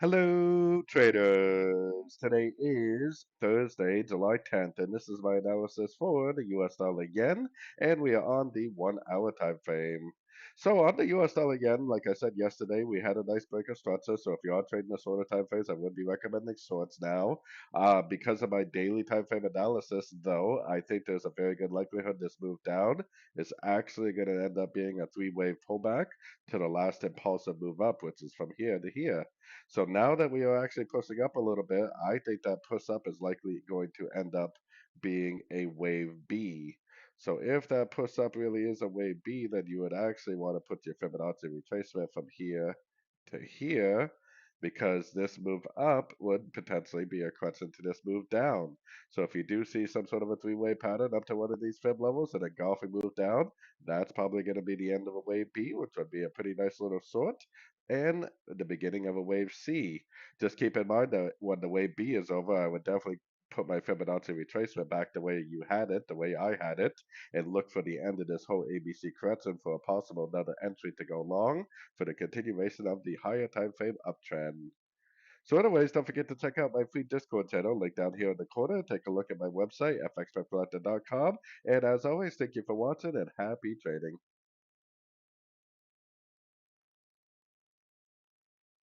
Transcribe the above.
Hello, traders. Today is Thursday, July 10th, and this is my analysis for the US dollar yen, and we are on the 1 hour time frame. So on the US dollar yen, like I said yesterday, we had a nice break of structure. So if you are trading the shorter time frames, I would be recommending shorts now. Because of my daily time frame analysis, though, I think there's a very good likelihood this move down is actually going to end up being a three-wave pullback to the last impulsive move up, which is from here to here. So now that we are actually pushing up a little bit, I think that push up is likely going to end up being a wave B. So if that push up really is a wave B, then you would actually want to put your Fibonacci retracement from here to here because this move up would potentially be a crutch into this move down. So if you do see some sort of a three-way pattern up to one of these fib levels and a golfing move down, that's probably going to be the end of a wave B, which would be a pretty nice little short and the beginning of a wave C. Just keep in mind that when the wave B is over, I would definitely put my Fibonacci retracement back the way you had it, the way I had it, and look for the end of this whole ABC correction for a possible another entry to go long for the continuation of the higher time frame uptrend. So anyways, don't forget to check out my free Discord channel, link down here in the corner. Take a look at my website, fxpipcollector.com. And as always, thank you for watching and happy trading.